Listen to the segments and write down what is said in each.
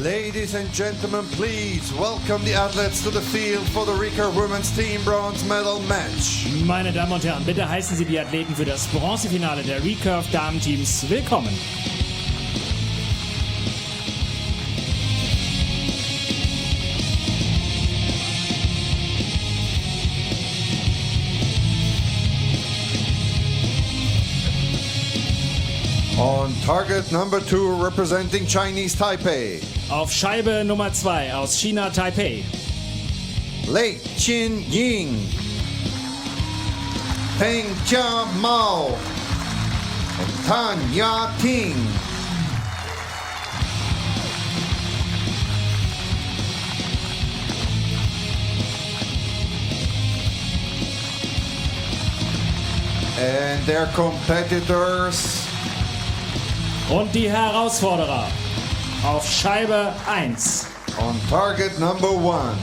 Ladies and gentlemen, please welcome the athletes to the field for the Recurve Women's Team Bronze Medal Match. Meine Damen und Herren, bitte heißen Sie die Athleten für das Bronzefinale der Recurve Damenteams willkommen. On target number 2, representing Chinese Taipei, Auf Scheibe Nummer 2 aus China Taipei, Lei Qin-ying, Peng Jia Mao, and Tan Ya-ting. And their competitors. und die Herausforderer auf Scheibe 1. On target number 1,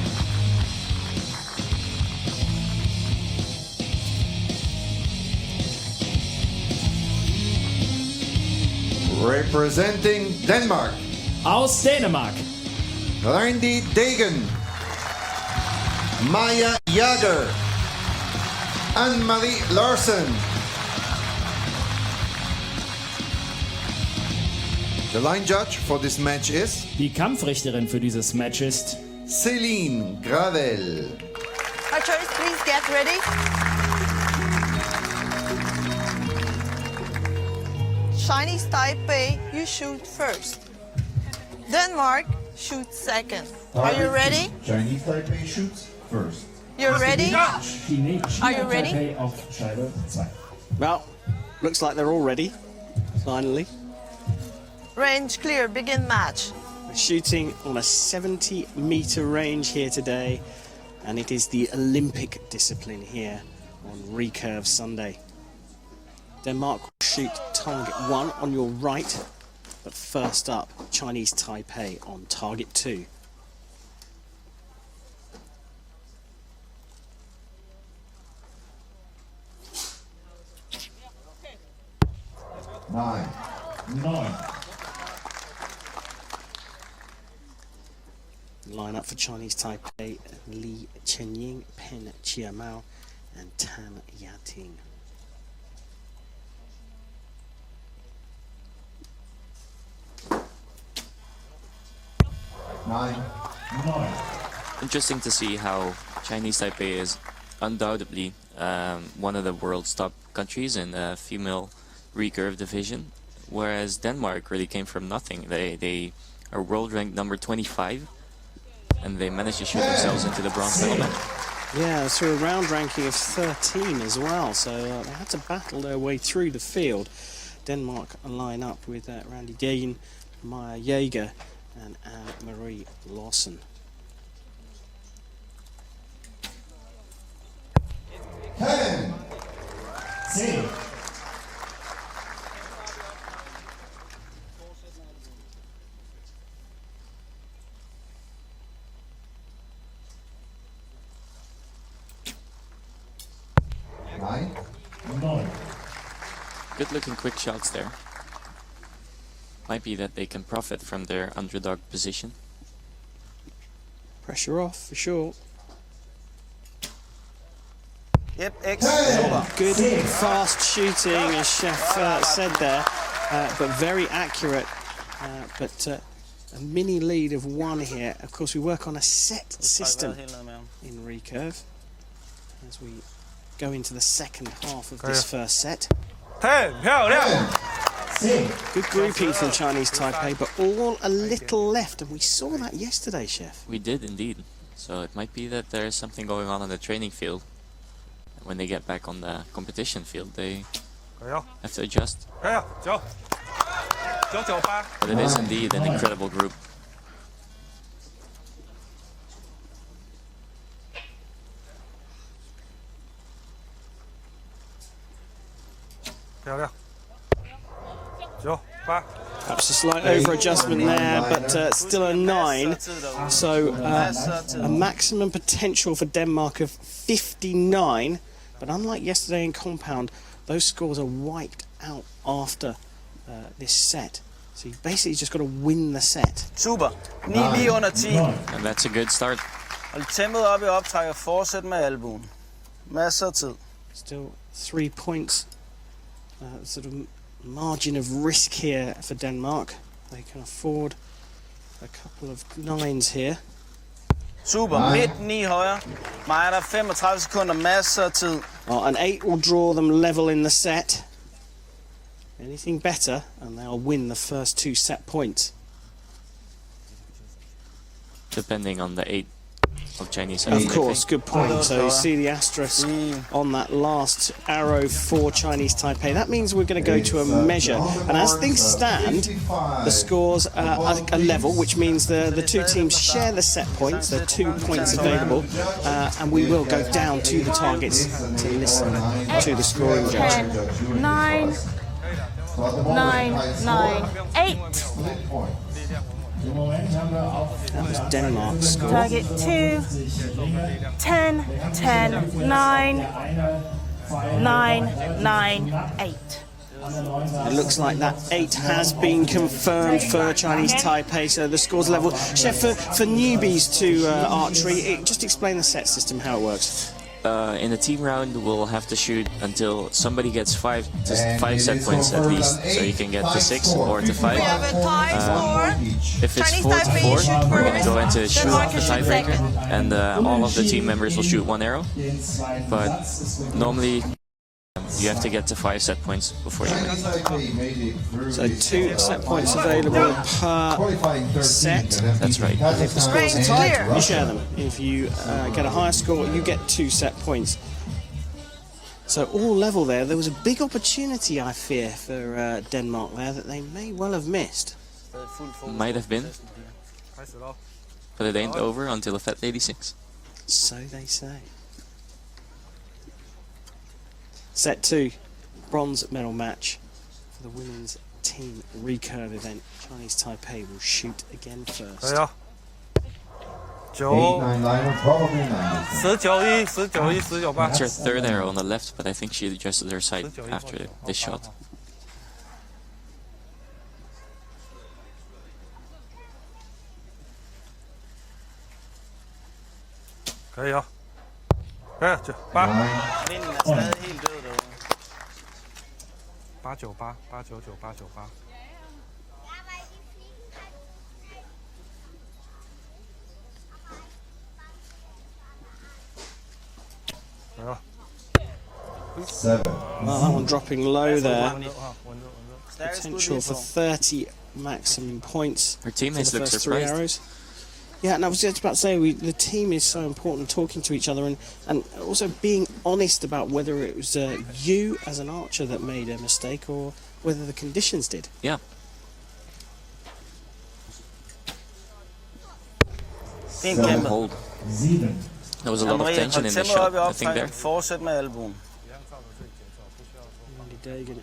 representing Denmark, Aus Dänemark, Randy Degen, Maya Jager, Anne-Marie Larsen. The line judge for this match is die Kampfrichterin für dieses Match ist Céline Gravel. Archers, please get ready. Chinese Taipei, you shoot first. Denmark, shoot second. Are you ready? Chinese Taipei shoots first. You're ready? Are you ready? Taipei auf Scheibe 2. Well, looks like they're all ready, finally. Range clear, begin match. We're shooting on a 70-metre range here today, and it is the Olympic discipline here on Recurve Sunday. Denmark will shoot target 1 on your right, but first up, Chinese Taipei on target 2. Nine. Line up for Chinese Taipei, Li Chenying, Pen Chiamao, and Tan Yating. Nine. Interesting to see how Chinese Taipei is undoubtedly one of the world's top countries in the female recurve division, whereas Denmark really came from nothing. They are world ranked number 25, and they managed to shoot themselves into the bronze medal match. Yeah, through a round ranking of 13 as well, so they had to battle their way through the field. Denmark line up with Randy Degen, Maya Jager, and Anne-Marie Larsen. Ten. See. Nine. Good looking quick shots there. Might be that they can profit from their underdog position. Pressure off for sure. Yep, excellent. Good fast shooting, as Chef said there, but very accurate. But a mini lead of 1 here. Of course, we work on a set system in Recurve as we go into the second half of this first set. 很漂亮。 Good grouping from Chinese Taipei, but all a little left, and we saw that yesterday, Chef. We did indeed. So it might be that there is something going on the training field. When they get back on the competition field, they have to adjust. 9 9 8 But it is indeed an incredible group. Perhaps a slight over-adjustment there, but still a 9. So a maximum potential for Denmark of 59. But unlike yesterday in compound, those scores are wiped out after this set. So you basically just got to win the set. Super. 9 lige under 10. And that's a good start. Hold tempoet op i optræk og fortsæt med albuen. Masser af tid. Still 3 points. Sort of margin of risk here for Denmark. They can afford a couple of nines here. Super. Midt 9 højre. Mig der 35 sekunder. Masser af tid. An 8 will draw them level in the set. Anything better, and they'll win the first 2 set points. Depending on the 8 of Chinese. Of course, good point. So you see the asterisk on that last arrow for Chinese Taipei. That means we're going to go to a measure. And as things stand, the scores are a level, which means the two teams share the set points. There are 2 points available. And we will go down to the targets to listen to the scoring judge. 10, 9, 9, 9, 8. That was Denmark's score. Target 2, 10, 10, 9, 9, 9, 8. It looks like that 8 has been confirmed for Chinese Taipei, so the score's level. Chef, for newbies to archery, just explain the set system, how it works. In the team round, we'll have to shoot until somebody gets 5 set points at least, so you can get to 6 or to 5. We have a tie score. If it's Chinese 4 to Taipei 4, shoot we're going to first. go into shoot Denmark the shoot tiebreaker, second. and all of the team members will shoot 1 arrow. But normally, you have to get to 5 set points before you win. So 2 set points available per set. That's right. And if the scores are tied, Clear. you share them. If you get a higher score, you get 2 set points. So all level there. There was a big opportunity, I fear, for Denmark there that they may well have missed. Might have been, but it ain't over until a Fat Lady sings. So they say. Set 2, bronze medal match for the women's team recurve event. Chinese Taipei will shoot again first. 9、19、1、19、1、19、8。 It's her third arrow on the left, but I think she adjusted her sight after this shot. 可以啊。可以，就8。 Vinden er stadig helt død derude. 898、899、898。 7. Well, that one dropping low there. Stærkest skud Potential lige for på. 30 maximum points. Her for teammates the look first 3 surprised. arrows. Yeah, and I was just about to say, the team is so important, talking to each other, and also being honest about whether it was you as an archer that made a mistake or whether the conditions did. Yeah. Fint kæmpet. Hold. There was a lot of Maria, tension hold in the tempoet op shot, i I think, optræk there. og fortsæt med albuen. Dagen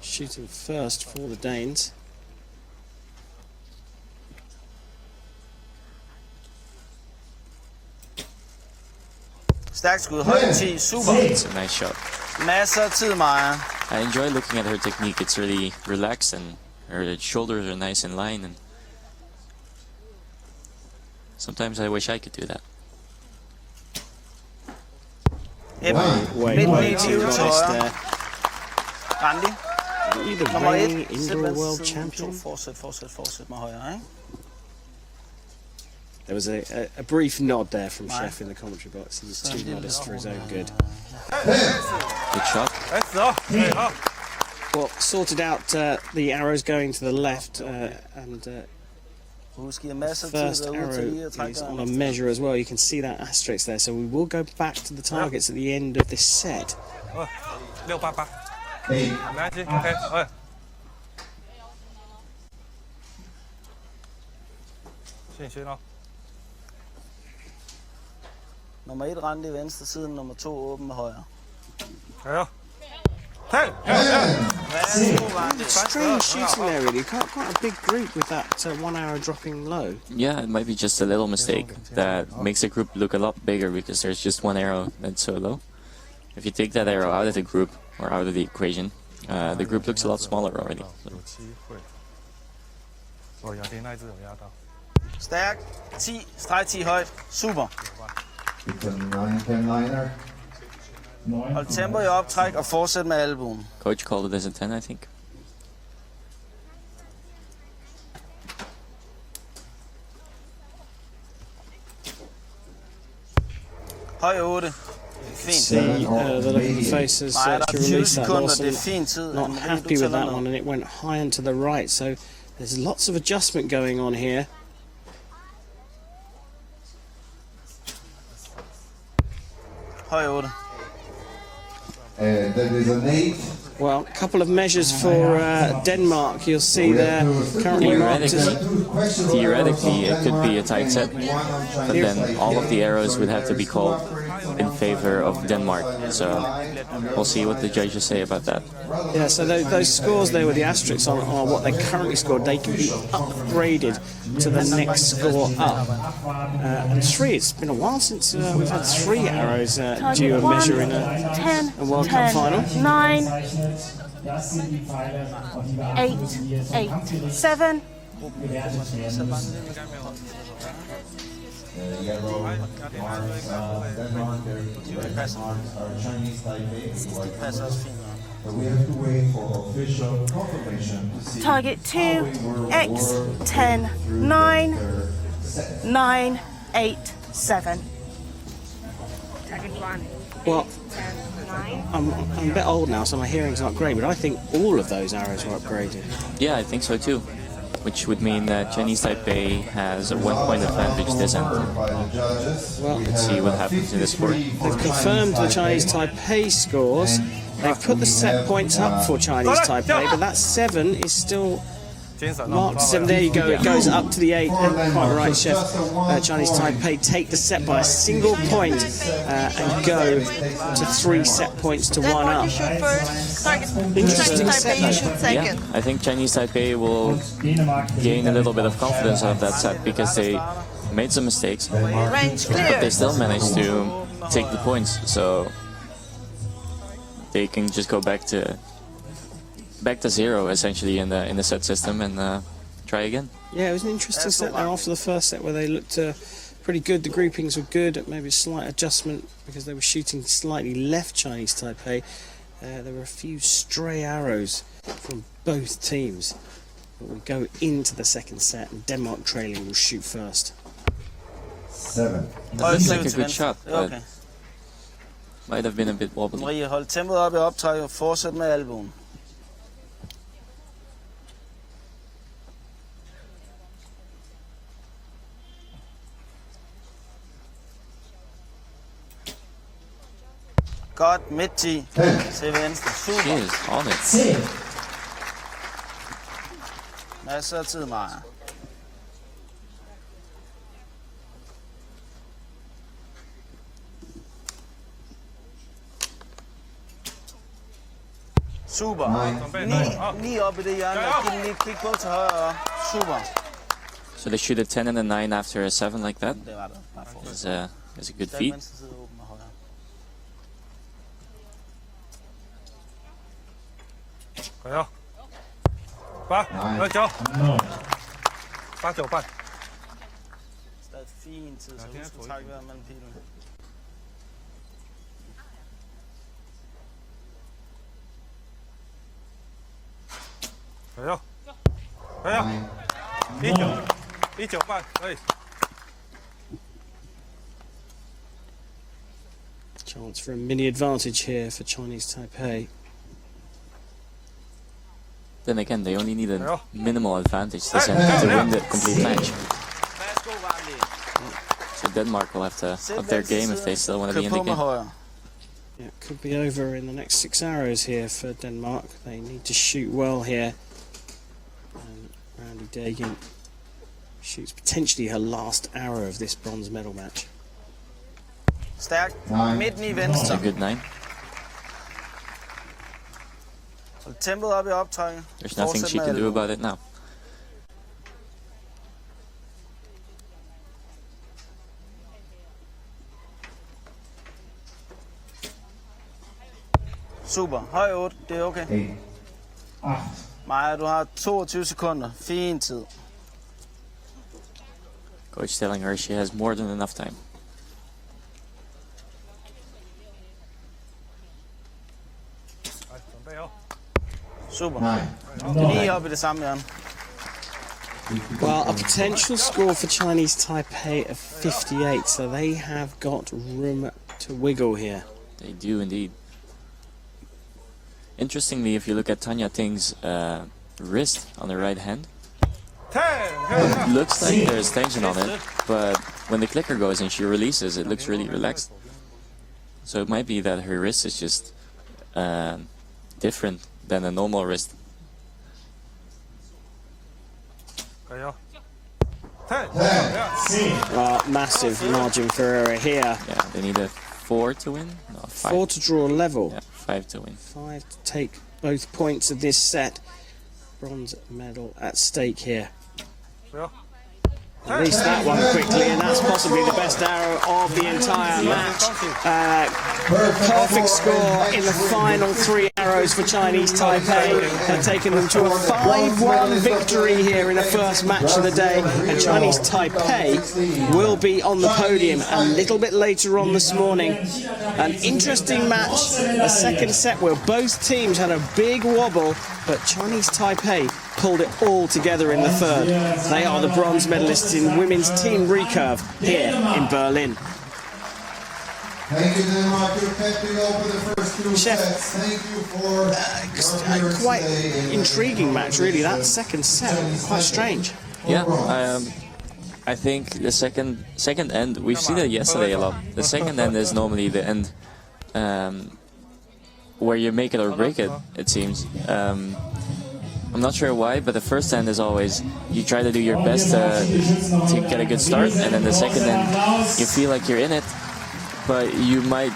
shooting first for the Danes. Stærkt skud, højde 10, super. It's a nice shot. Masser af tid, Maja. I enjoy looking at her technique. It's really relaxed, and her shoulders are nice in line, and sometimes I wish I could do that. Way Midt too 9 til modest højre. there. Randi. Are you the Nummer 1. reigning indoor world champion? Fortsæt med højre, ikke? There was a brief nod there from Chef in the commentary box. He was too modest for his own good. Good shot. Well, sorted out the arrows going to the left, and Husk, I har masser af tid first derude til lige arrow at trække is on a dig. measure as well. You can see that asterisk there. So we will go back to the targets at the end of this set. 688。 8. 沒關係，OK，哎。先咯。 Nummer 1 Randi i venstre side, nummer 2 åben med højre. 係啊。聽。 Værsgo, Randi. Strange shooting there, really. Quite a big group with that 1 arrow dropping low. Yeah, it might be just a little mistake that makes the group look a lot bigger because there's just 1 arrow that's so low. If you take that arrow out of the group or out of the equation, the group looks a lot smaller already. So. 哦呀，对，那一只有压到。 Stærk. 10, streg 10 højt. Super. It's a 9-10 liner. Hold tempo i optræk og fortsæt med albuen. Coach called it as a 10, I think. Høj 8. Fint. See the look on the faces Nej, der to er 20 release that sekunder. Det er Lawson. fin tid. Not happy with that one, and it went high and to the right. So there's lots of adjustment going on here. Høj 8. That is an 8. Well, a couple of measures for Denmark. You'll see there currently marked as Theoretically, it could be a tight set, but then all of the arrows would have to be called in favor of Denmark. So we'll see what the judges say about that. yeah. So those scores there with the asterisks on are what they currently scored. They can be upgraded to the next score up. And 3. It's been a while since we've had 3 arrows due a measure in a 10, World Cup 10, final. 9, 8, 8, 7. Yellow marks Denmark, red marks are Chinese Taipei. But we have to wait for official confirmation to see Target 2, X, 10, 9, 9, 8, 7. Target 1. Well, I'm a bit old now, so my hearing's not great, but I think all of those arrows were upgraded. Yeah, I think so too. Which would mean that Chinese Taipei has a 1-point advantage this end. Well, Let's see what happens in this score. they've confirmed the Chinese Taipei scores. They've put the set points up for Chinese Taipei, but that 7 is still marked 7. There you go, it goes up to the 8. And quite right, Chef. Chinese Taipei take the set by a single point and go to 3 set points to 1 Denmark, up. you shoot first. Target. Interesting Chinese set, Taipei, you though. shoot second. Yeah, I think Chinese Taipei will gain a little bit of confidence out of that set because they made some mistakes, Range but clear. they still managed to take the points. So they can just go back to 0 essentially in the set system and try again. Yeah, it was an interesting set there after the first set where they looked pretty good. The groupings were good, maybe a slight adjustment because they were shooting slightly left Chinese Taipei. There were a few stray arrows from both teams. But we go into the second set and Denmark trailing will shoot first. 7. That looks like a good shot, but might have been a bit wobbly. Marie, hold tempoet op i optræk og fortsæt med albuen. Godt, midt 10 til venstre. She Super. is on it. Masser af tid, Maja. Super. Lige op i det hjørne. Giv den lige et kig på til højre. Super. So they shoot a 10 and a 9 after a 7 like that. Det var det. Bare fortsæt. Is a good Stærk feat. venstre side åben og højre. Kør. 8. 9. 8, 9. Stadig fin tid, så husk at trække vejret mellem pilene. Kør. Kør. 19. 19, 8. Chance for a mini advantage here for Chinese Taipei. Then again, they only need a minimal advantage this end to win the complete match. Værsgo, Randi. So Denmark will have to up their game if they still want to be in the Kør på med game. højre. Yeah, it could be over in the next 6 arrows here for Denmark. They need to shoot well here. And Randy Dagan shoots potentially her last arrow of this bronze medal match. Stærk. Midten i It's venstre. a good 9. Hold tempoet op i optrækket. There's nothing she can do about it now. Super. Høj 8. Det er okay. 8. Maja, du har 22 sekunder. Fin tid. Coach telling her she has more than enough time. Super. Lige op i det samme hjørne. Well, a potential score for Chinese Taipei of 58, so they have got room to wiggle here. They do indeed. Interestingly, if you look at Tanya Ting's wrist on the right hand, it looks like there's tension on it, but when the clicker goes and she releases, it looks really relaxed. So it might be that her wrist is just different than a normal wrist. Well, massive margin for error here. Yeah, they need a 4 to win? No, 5. 4 to draw level. Yeah, 5 to win. 5 to take both points of this set. Bronze medal at stake here. Release that one quickly, and that's possibly the best arrow of the entire match. Perfect score in the final 3 arrows for Chinese Taipei. Have taken them to a 5-1 victory here in the first match of the day. And Chinese Taipei will be on the podium a little bit later on this morning. An interesting match, a second set where both teams had a big wobble, but Chinese Taipei pulled it all together in the third. They are the bronze medalists in women's team recurve here in Berlin. Thank you, Denmark. You're capping off with the first 2 Chef, sets. Thank you for quite intriguing match, really. That second set, quite strange. Yeah, I think the second end, we've seen it yesterday a lot. The second end is normally the end where you make it or break it, it seems. I'm not sure why, but the first end is always you try to do your best to get a good start, and then the second end you feel like you're in it, but you might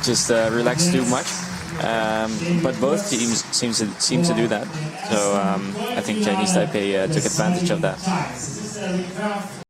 just relax too much. But both teams seem to do that, so I think Chinese Taipei took advantage of that.